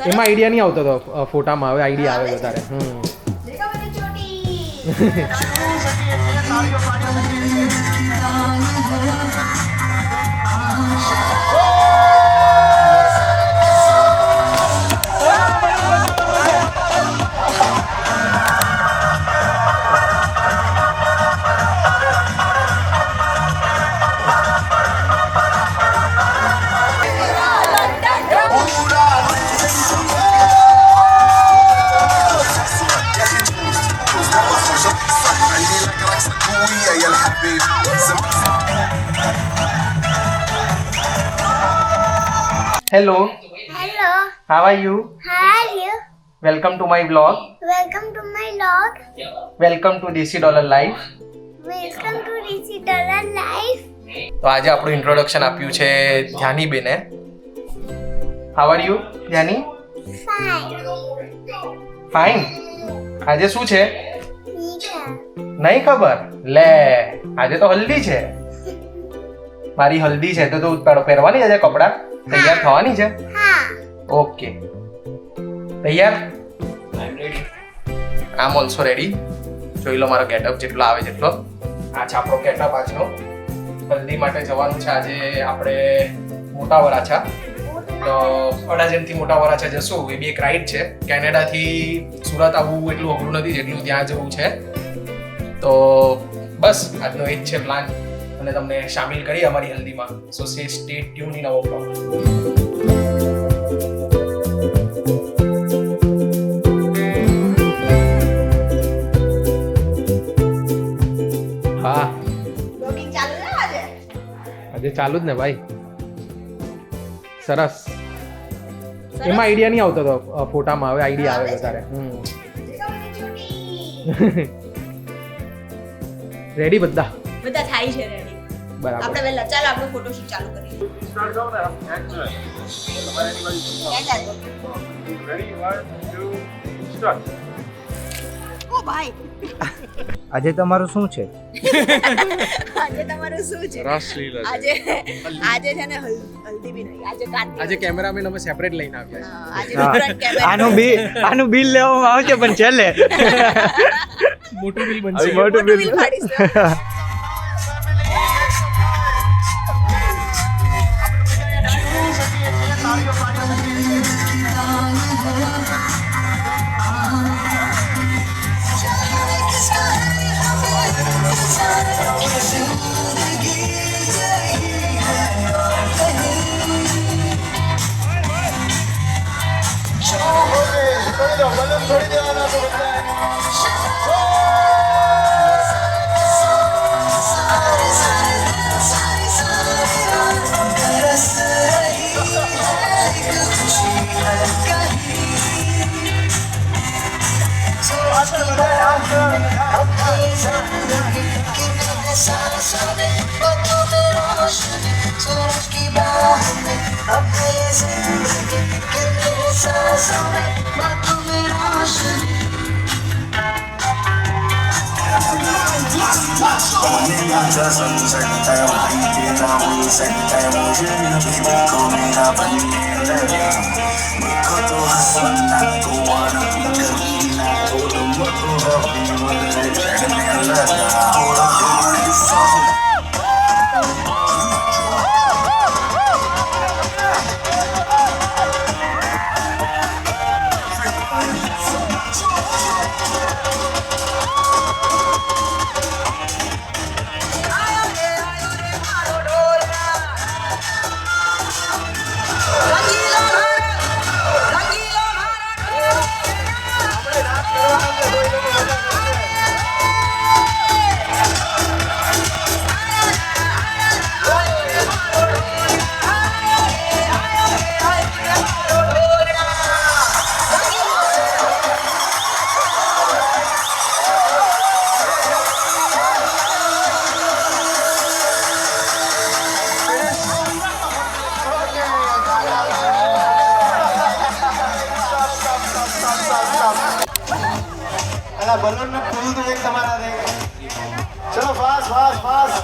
એમાં આઈડિયા નહીં આવતો તો ફોટામાં, હવે આઈડિયા આવે વધારે. Hello. Hello. How are you? How are you? Welcome to my vlog. Welcome to my vlog. Welcome to DC Dollar Life. Welcome to DC Dollar Life. તો આજે આપણું ઇન્ટ્રોડક્શન આપ્યું છે ધ્યાની બેને. How are you, ધ્યાની? Fine. Fine. આજે શું છે? Nika. નહીં ખબર? લે, આજે તો હલ્દી છે. મારી હલ્દી છે તો તું પહેરવાની આજે કપડાં તૈયાર થવાની છે. હા. ઓકે, તૈયાર? આમ ઓલ્સો રેડી. જોઈ લો મારો ગેટઅપ જેટલો આવે જેટલો. આ છે આપણો ગેટઅપ આજનો. હલ્દી માટે જવાનું છે આજે આપણે મોટા વરાછા. તો અડાજણથી મોટા વરાછા જશું. એ બી એક રાઈડ છે. કેનેડાથી સુરત આવવું એટલું અઘરું નથી જેટલું ત્યાં જવું છે. તો બસ આજનો એ જ છે પ્લાન અને તમને સામેલ કરી અમારી હલ્દીમાં. So stay tune in our blog. હા, Vlogging ચાલુ ને આજે? આજે ચાલુ જ ને ભાઈ. સરસ. એમાં આઈડિયા નહીં આવતો તો ફોટામાં, હવે આઈડિયા આવે વધારે. રેડી બધા? બધા થાય છે રેડી. બરાબર. આપણે પહેલા ચાલો આપણો ફોટોશૂટ ચાલુ કરીએ. ઓ ભાઈ, આજે તમારું શું છે? આજે તમારું શું છે? આજે છે ને હલ્દી બી નહીં, આજે કાર્તિક. આજે કેમેરામેન અમે સેપરેટ લઈને આવ્યા હા, આજે different camera. આનું બિલ લેવામાં આવશે પણ છેલ્લે છે. મોટું બિલ બનશે. મોટું મોટું bill ફાડીશ તો. बलून में फूल तो एक तुम्हारा दे. चलो फास्ट फास्ट फास्ट.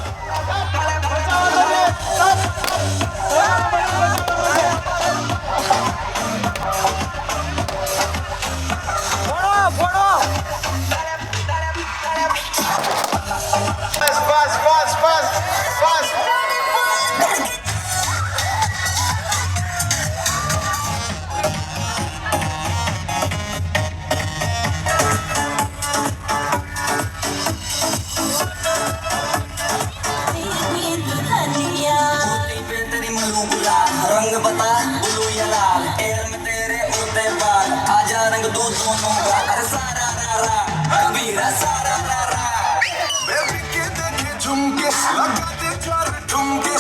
बेबी के देखे झुमके लगाते चार ठुमके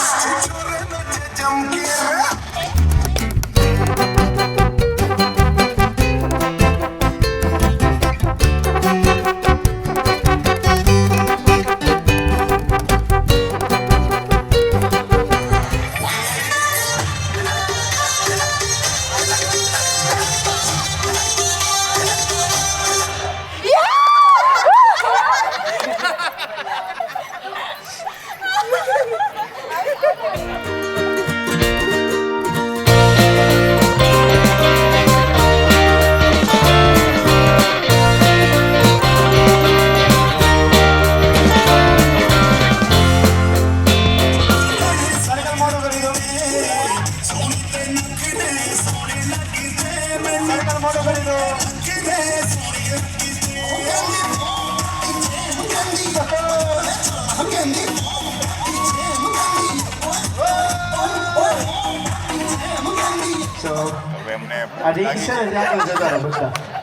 छोरे नचे जमके सर्कल मोड़ो करी दो सर्कल मोड़ो करी दो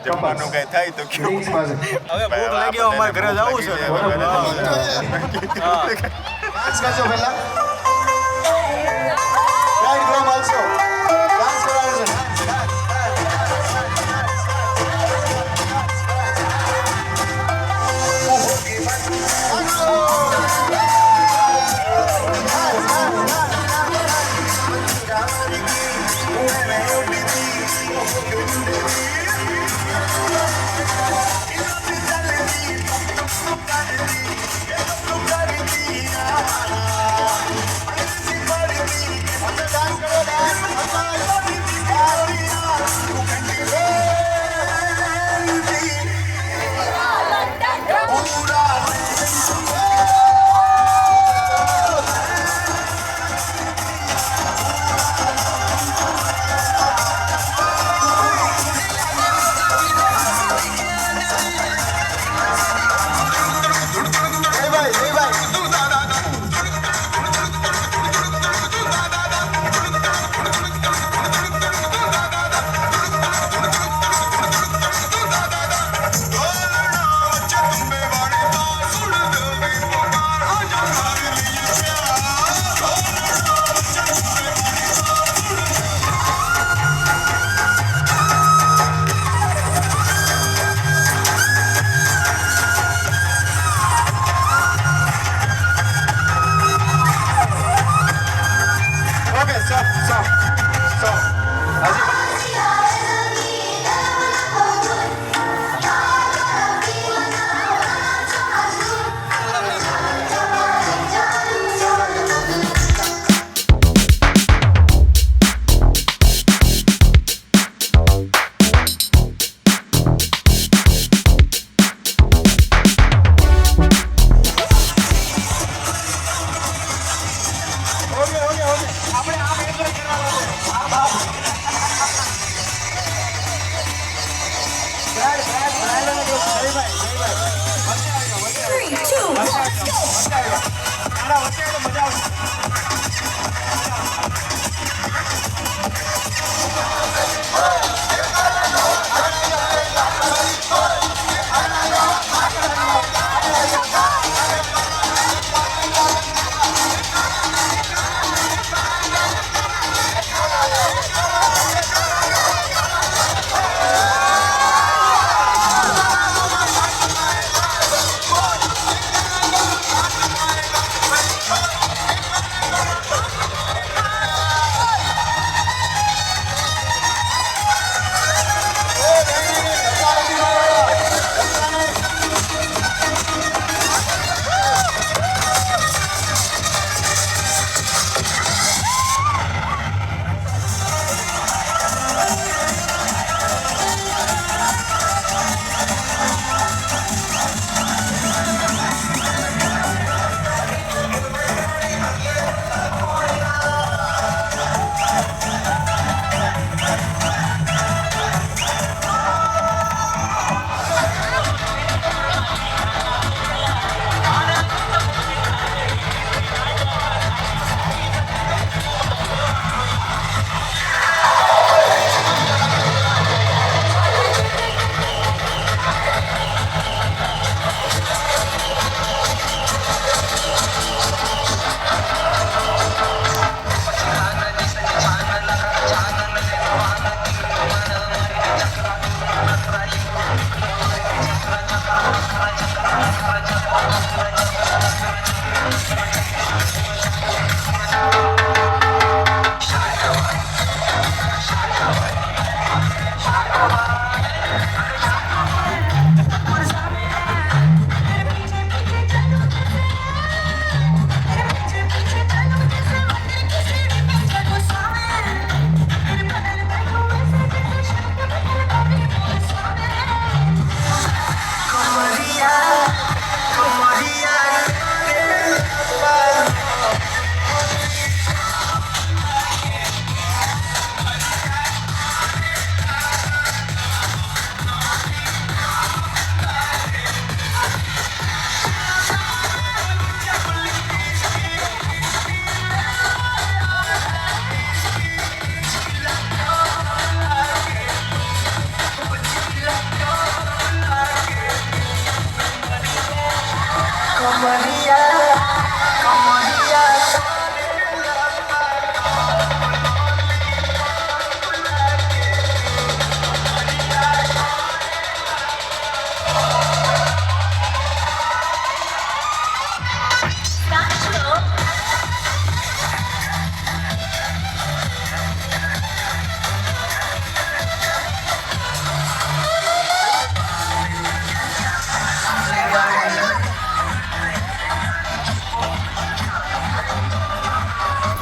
જમવાનું કઈ થાય તો હવે ભૂખ લાગી અમારે ઘરે જવું છે ડાન્સ કરજો પહેલા રાઈટ ગ્રોમ ઓલસો ડાન્સ કરવાનું છે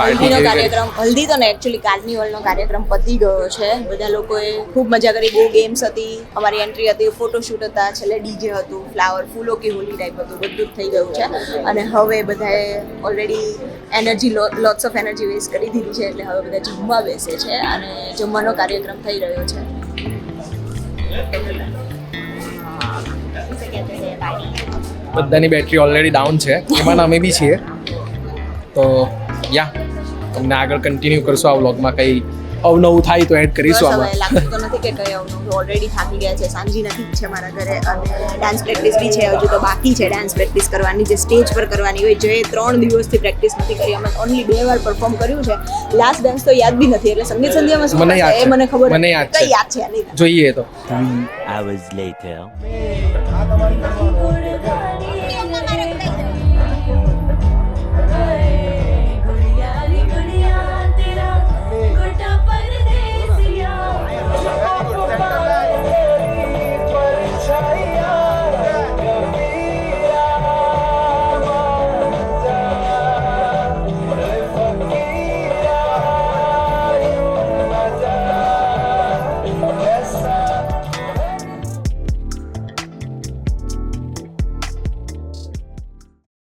પાર્ટી હલ્દીનો કેવી કરી? કાર્યક્રમ હલ્દી તો ને એકચ્યુઅલી કાર્નિવલનો કાર્યક્રમ પતી ગયો છે. બધા લોકોએ ખૂબ મજા કરી, બહુ ગેમ્સ હતી, અમારી એન્ટ્રી હતી, ફોટોશૂટ હતા, છેલ્લે ડીજે હતું, ફ્લાવર ફૂલો કી હોલી ટાઈપ હતું, બધું જ થઈ ગયું છે. અને હવે બધાએ already energy lots of energy waste કરી દીધી છે, એટલે હવે બધા જમવા બેસે છે અને જમવાનો કાર્યક્રમ થઈ રહ્યો છે. બધાની બેટરી ઓલરેડી ડાઉન છે, એમાં અમે બી છીએ. તો યા તમને આગળ કન્ટિન્યુ કરશું આ વ્લોગમાં, કંઈ અવનવું થાય તો એડ બસ કરીશું હવે આમાં. લાગતું તો નથી કે કઈ આવનું, ઓલરેડી થાકી ગયા છે. સાંજી નથી જ છે મારા ઘરે અને ડાન્સ પ્રેક્ટિસ બી છે, હજુ તો બાકી છે ડાન્સ પ્રેક્ટિસ કરવાની, જે સ્ટેજ પર કરવાની હોય. જે 3 દિવસથી પ્રેક્ટિસ નથી કરી, અમે ઓનલી 2 વાર પરફોર્મ કર્યું છે. લાસ્ટ ડાન્સ તો યાદ બી નથી, એટલે સંગીત સંધ્યામાં શું મને યાદ થશે એ છે. મને ખબર મને નથી. યાદ છે. કઈ યાદ છે નહીં. જોઈએ તો hours later. આ તમારી